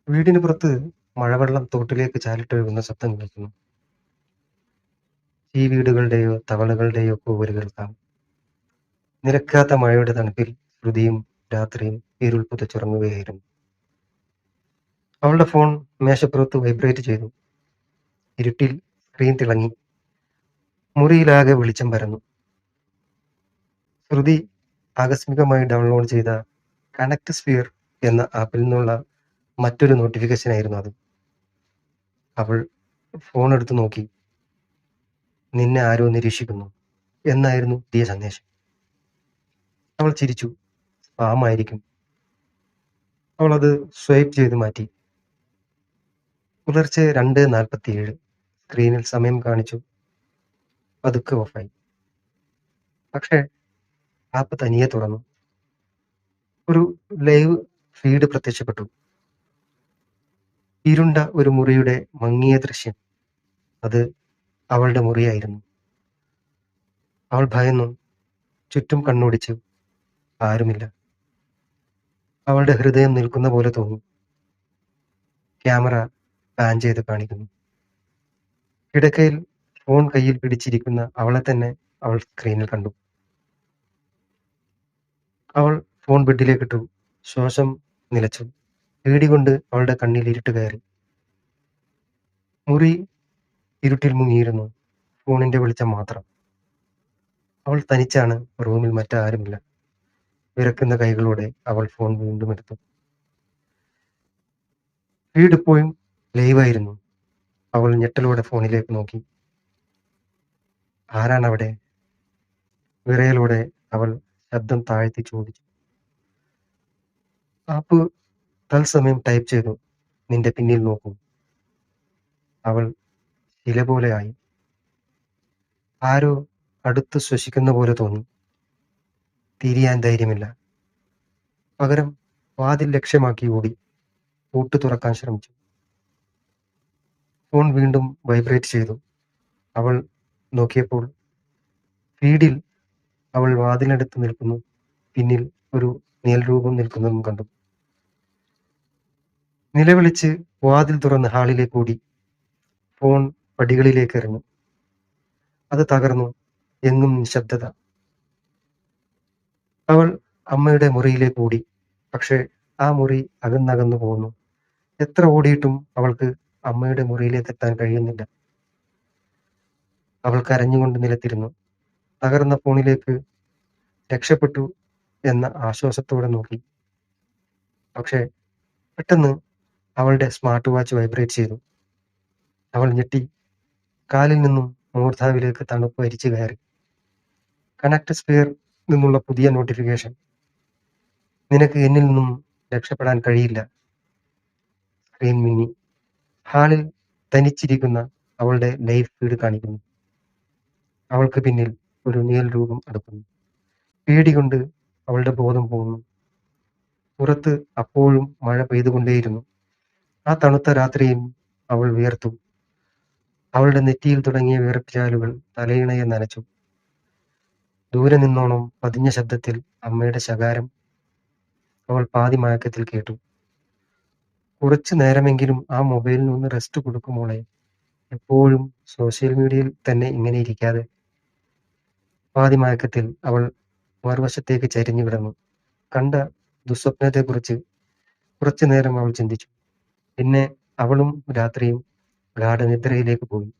വീടിന് പുറത്ത് മഴവെള്ളം തോട്ടിലേക്ക് ചാലിട്ടൊഴുകുന്ന ശബ്ദം കേൾക്കുന്നു. ചീവീടുകളുടെയോ തവളകളുടെയോ കൂവൽ കേൾക്കാം. നിലക്കാത്ത മഴയുടെ തണുപ്പിൽ ശ്രുതിയും രാത്രിയും ഇരുൾ പുതച്ചുറങ്ങുകയായിരുന്നു. അവളുടെ ഫോൺ മേശപ്പുറത്ത് വൈബ്രേറ്റ് ചെയ്തു. ഇരുട്ടിൽ സ്ക്രീൻ തിളങ്ങി. മുറിയിലാകെ വെളിച്ചം പരന്നു. ശ്രുതി ആകസ്മികമായി ഡൗൺലോഡ് ചെയ്ത കണക്ട് സ്ഫിയർ എന്ന ആപ്പിൽ നിന്നുള്ള മറ്റൊരു നോട്ടിഫിക്കേഷനായിരുന്നു അത്. അവൾ ഫോൺ എടുത്തു നോക്കി. നിന്നെ ആരോ നിരീക്ഷിക്കുന്നു എന്നായിരുന്നു പുതിയ സന്ദേശം. അവൾ ചിരിച്ചു. സ്പാമായിരിക്കും. അവൾ അത് സ്വൈപ്പ് ചെയ്ത് മാറ്റി. പുലർച്ചെ 2:47. സ്ക്രീനിൽ സമയം കാണിച്ചു. പതുക്കെ ഓഫായി. പക്ഷേ ആപ്പ് തനിയെ തുറന്നു. ഒരു ലൈവ് ഫീഡ് പ്രത്യക്ഷപ്പെട്ടു. ഇരുണ്ട ഒരു മുറിയുടെ മങ്ങിയ ദൃശ്യം. അത് അവളുടെ മുറിയായിരുന്നു. അവൾ ഭയന്നു. ചുറ്റും കണ്ണോടിച്ചു. ആരുമില്ല. അവളുടെ ഹൃദയം നിൽക്കുന്ന പോലെ തോന്നി. ക്യാമറ പാൻ ചെയ്ത് കാണിക്കുന്നു. കിടക്കയിൽ ഫോൺ കയ്യിൽ പിടിച്ചിരിക്കുന്ന അവളെ തന്നെ അവൾ സ്ക്രീനിൽ കണ്ടു. അവൾ ഫോൺ ബെഡിലേക്കിട്ടു. ശ്വാസം നിലച്ചു. പേടികൊണ്ട് അവളുടെ കണ്ണിൽ ഇരുട്ട് കയറി. മുറി ഇരുട്ടിൽ മുങ്ങിയിരുന്നു. ഫോണിന്റെ വെളിച്ചം മാത്രം. അവൾ തനിച്ചാണ്. റൂമിൽ മറ്റാരുമില്ല. വിറക്കുന്ന കൈകളോടെ അവൾ ഫോൺ വീണ്ടും എടുത്തു. ഫീഡ് ഇപ്പോഴും ലൈവായിരുന്നു. അവൾ ഞെട്ടലോടെ ഫോണിലേക്ക് നോക്കി. ആരാണവിടെ? വിറയലോടെ അവൾ ശബ്ദം താഴ്ത്തി ചോദിച്ചു. ആപ്പ് തത്സമയം ടൈപ്പ് ചെയ്തു. നിന്റെ പിന്നിൽ നോക്കൂ. അവൾ ശില പോലെ ആയി. ആരോ അടുത്ത് ശ്വസിക്കുന്ന പോലെ തോന്നി. തിരിയാൻ ധൈര്യമില്ല. പകരം വാതിൽ ലക്ഷ്യമാക്കി ഓടി. പൂട്ട് തുറക്കാൻ ശ്രമിച്ചു. ഫോൺ വീണ്ടും വൈബ്രേറ്റ് ചെയ്തു. അവൾ നോക്കിയപ്പോൾ ഫീഡിൽ അവൾ വാതിലടുത്ത് നിൽക്കുന്നു. പിന്നിൽ ഒരു നിഴൽരൂപം നിൽക്കുന്നതും കണ്ടു. നിലവിളിച്ച് വാതിൽ തുറന്ന് ഹാളിലേക്ക് ഓടി. ഫോൺ പടികളിലേക്ക് എറിഞ്ഞു. അത് തകർന്നു. എങ്ങും നിശബ്ദത. അവൾ അമ്മയുടെ മുറിയിലേക്ക് ഓടി. പക്ഷേ ആ മുറി അകന്നകന്നു പോകുന്നു. എത്ര ഓടിയിട്ടും അവൾക്ക് അമ്മയുടെ മുറിയിലേക്ക് എത്താൻ കഴിയുന്നില്ല. അവൾ കരഞ്ഞുകൊണ്ട് നിലത്തിരുന്നു. തകർന്ന ഫോണിലേക്ക് രക്ഷപ്പെട്ടു എന്ന ആശ്വാസത്തോടെ നോക്കി. പക്ഷേ പെട്ടെന്ന് അവളുടെ സ്മാർട്ട് വാച്ച് വൈബ്രേറ്റ് ചെയ്തു. അവൾ ഞെട്ടി. കാലിൽ നിന്നും മൂർധാവിലേക്ക് തണുപ്പ് അരിച്ചു കയറി. കണക്ട് സ്ഫിയർ നിന്നുള്ള പുതിയ നോട്ടിഫിക്കേഷൻ. നിനക്ക് എന്നിൽ നിന്നും രക്ഷപ്പെടാൻ കഴിയില്ല. സ്ക്രീൻ മിന്നി. ഹാളിൽ തനിച്ചിരിക്കുന്ന അവളുടെ ലൈവ് ഫീഡ് കാണിക്കുന്നു. അവൾക്ക് പിന്നിൽ ഒരു നിഴൽ രൂപം അടുക്കുന്നു. പേടികൊണ്ട് അവളുടെ ബോധം പോകുന്നു. പുറത്ത് അപ്പോഴും മഴ പെയ്തുകൊണ്ടേയിരുന്നു. ആ തണുത്ത രാത്രിയിൽ അവൾ വിയർത്തു. അവളുടെ നെറ്റിയിൽ തുടങ്ങിയ വിയർപ്പിച്ചാലുകൾ തലയിണയെ നനച്ചു. ദൂരെ നിന്നോണം പതിഞ്ഞ ശബ്ദത്തിൽ അമ്മയുടെ ശകാരം അവൾ പാതി മയക്കത്തിൽ കേട്ടു. കുറച്ചു നേരമെങ്കിലും ആ മൊബൈലിന് ഒന്ന് റെസ്റ്റ് കൊടുക്കുമോളെ. എപ്പോഴും സോഷ്യൽ മീഡിയയിൽ തന്നെ ഇങ്ങനെ ഇരിക്കാതെ. പാതി മയക്കത്തിൽ അവൾ മറുവശത്തേക്ക് ചരിഞ്ഞു കിടന്നു. കണ്ട ദുസ്വപ്നത്തെക്കുറിച്ച് കുറച്ചു നേരം അവൾ ചിന്തിച്ചു. പിന്നെ അവളും രാത്രിയും ഗാഠനിദ്രയിലേക്ക് പോയി.